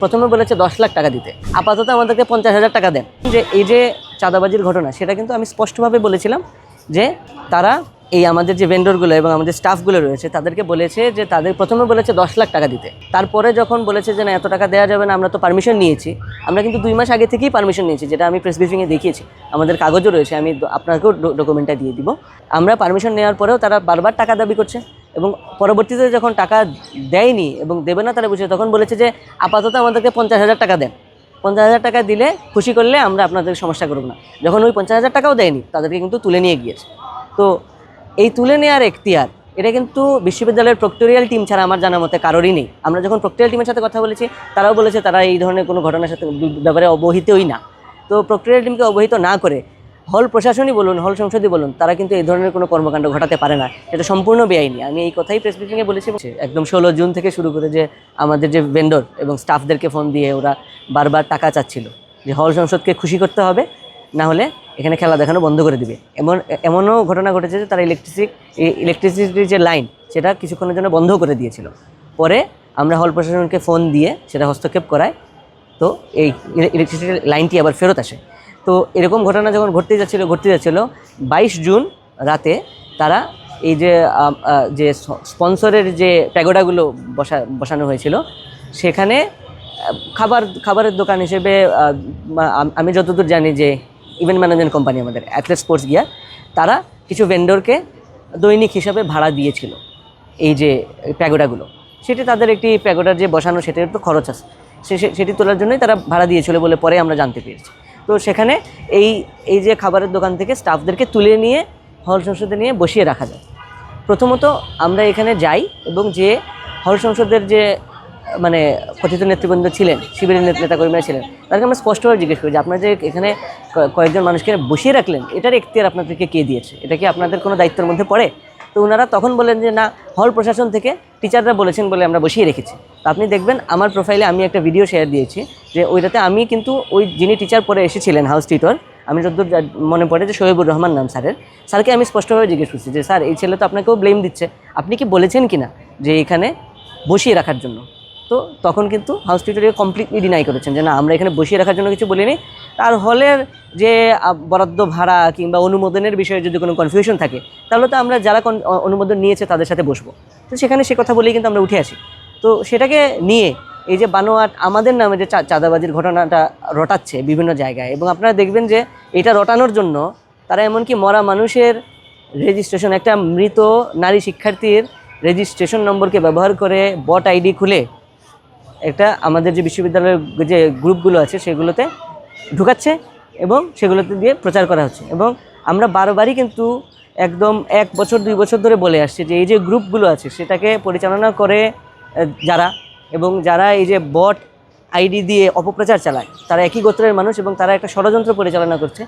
প্রথমে বলেছে 10 লাখ টাকা দিতে, আপাতত আমাদেরকে 50,000 টাকা দেন। যে এই যে চাঁদাবাজির ঘটনা, সেটা কিন্তু আমি স্পষ্টভাবে বলেছিলাম যে তারা এই আমাদের যে ভেন্ডরগুলো এবং আমাদের স্টাফগুলো রয়েছে তাদেরকে বলেছে যে তাদের প্রথমে বলেছে 10 লাখ টাকা দিতে, তারপরে যখন বলেছে যে না এত টাকা দেওয়া যাবে না, আমরা তো পারমিশন নিয়েছি, আমরা কিন্তু 2 মাস আগে থেকেই পারমিশন নিয়েছি, যেটা আমি প্রেস ব্রিফিংয়ে দেখিয়েছি, আমাদের কাগজও রয়েছে, আমি আপনাকেও ডকুমেন্টটা দিয়ে দিব। আমরা পারমিশন নেওয়ার পরেও তারা বারবার টাকা দাবি করছে এবং পরবর্তীতে যখন টাকা দেয়নি এবং দেবে না তারা বুঝে, তখন বলেছে যে আপাতত আমাদেরকে 50,000 টাকা দেন, 50,000 টাকা দিলে খুশি করলে আমরা আপনাদের সমস্যা করব না। যখন ওই 50,000 টাকাও দেয়নি, তাদেরকে কিন্তু তুলে নিয়ে গিয়েছে। তো এই তুলে নেওয়ার এখতিয়ার এটা কিন্তু বিশ্ববিদ্যালয়ের প্রক্টোরিয়াল টিম ছাড়া আমার জানা মতে কারোরই নেই। আমরা যখন প্রক্টোরিয়াল টিমের সাথে কথা বলেছি, তারাও বলেছে তারা এই ধরনের কোনো ঘটনার সাথে ব্যাপারে অবহিতই না। তো প্রক্টোরিয়াল টিমকে অবহিত না করে হল প্রশাসনই বলুন, হল সংসদই বলুন, তারা কিন্তু এই ধরনের কোনো কর্মকাণ্ড ঘটাতে পারে না, এটা সম্পূর্ণ বেআইনি। আমি এই কথাই প্রেস ব্রিফিংয়ে বলেছি। একদম 16 জুন থেকে শুরু করে যে আমাদের যে ভেন্ডর এবং স্টাফদেরকে ফোন দিয়ে ওরা বারবার টাকা চাচ্ছিল যে হল সংসদকে খুশি করতে হবে, না হলে এখানে খেলা দেখানো বন্ধ করে দিবে। এমনও ঘটনা ঘটেছে যে তারা ইলেকট্রিসিটির যে লাইন সেটা কিছুক্ষণের জন্য বন্ধ করে দিয়েছিল। পরে আমরা হল প্রশাসনকে ফোন দিয়ে সেটা হস্তক্ষেপ করায়, তো এই ইলেকট্রিসিটির লাইনটি আবার ফেরত আসে। তো এরকম ঘটনা যখন ঘটতে যাচ্ছিল 22 জুন রাতে তারা এই যে স্পন্সরের যে প্যাগোডাগুলো বসানো হয়েছিল, সেখানে খাবারের দোকান হিসেবে আমি যতদূর জানি যে ইভেন্ট ম্যানেজমেন্ট কোম্পানি আমাদের অ্যাথলেট স্পোর্টস গিয়ার, তারা কিছু ভেন্ডরকে দৈনিক হিসাবে ভাড়া দিয়েছিল এই যে প্যাগোডাগুলো। সেটি তাদের একটি প্যাগোডার যে বসানো সেটার তো খরচ আছে, সেটি তোলার জন্যই তারা ভাড়া দিয়েছিল বলে পরে আমরা জানতে পেরেছি। তো সেখানে এই যে খাবারের দোকান থেকে স্টাফদেরকে তুলে নিয়ে হল সংসদে নিয়ে বসিয়ে রাখা যায়। প্রথমত আমরা এখানে যাই এবং যে হল সংসদের যে মানে কথিত নেতৃবৃন্দ ছিলেন, শিবিরের নেতাকর্মীরা ছিলেন, তাদেরকে আমরা স্পষ্টভাবে জিজ্ঞেস করি যে আপনারা যে এখানে কয়েকজন মানুষকে বসিয়ে রাখলেন, এটার এখতিয়ার আপনাদেরকে কে দিয়েছে, এটা কি আপনাদের কোনো দায়িত্বের মধ্যে পড়ে? তো ওনারা তখন বলেন যে না, হল প্রশাসন থেকে টিচাররা বলেছেন বলে আমরা বসিয়ে রেখেছি। তো আপনি দেখবেন আমার প্রোফাইলে আমি একটা ভিডিও শেয়ার দিয়েছি যে ওইটাতে আমি কিন্তু ওই যিনি টিচার পরে এসেছিলেন হাউস টিউটর, আমি যতদূর মনে পড়ে যে শহীবুর রহমান নাম স্যারকে আমি স্পষ্টভাবে জিজ্ঞেস করছি যে স্যার এই ছেলে তো আপনাকেও ব্লেম দিচ্ছে, আপনি কি বলেছেন কি না যে এখানে বসিয়ে রাখার জন্য? তো তখন কিন্তু হাউস টিউটরকে কমপ্লিটলি ডিনাই করেছেন যে না, আমরা এখানে বসিয়ে রাখার জন্য কিছু বলিনি। আর হলের যে বরাদ্দ ভাড়া কিংবা অনুমোদনের বিষয়ে যদি কোনো কনফিউশন থাকে, তাহলে তো আমরা যারা অনুমোদন নিয়েছে তাদের সাথে বসবো। তো সেখানে সে কথা বলেই কিন্তু আমরা উঠে আসি। তো সেটাকে নিয়ে এই যে বানোয়াট আমাদের নামে যে চাঁদাবাজির ঘটনাটা রটাচ্ছে বিভিন্ন জায়গায়, এবং আপনারা দেখবেন যে এটা রটানোর জন্য তারা এমনকি মরা মানুষের রেজিস্ট্রেশন, একটা মৃত নারী শিক্ষার্থীর রেজিস্ট্রেশন নম্বরকে ব্যবহার করে বট আইডি খুলে একটা আমাদের যে বিশ্ববিদ্যালয়ের যে গ্রুপগুলো আছে সেগুলোতে ঢুকাচ্ছে এবং সেগুলোতে দিয়ে প্রচার করা হচ্ছে। এবং আমরা বারবারই কিন্তু একদম 1 বছর 2 বছর ধরে বলে আসছি যে এই যে গ্রুপগুলো আছে সেটাকে পরিচালনা করে যারা, এবং যারা এই যে বট আইডি দিয়ে অপপ্রচার চালায়, তারা একই গোত্রের মানুষ এবং তারা একটা ষড়যন্ত্র পরিচালনা করছে।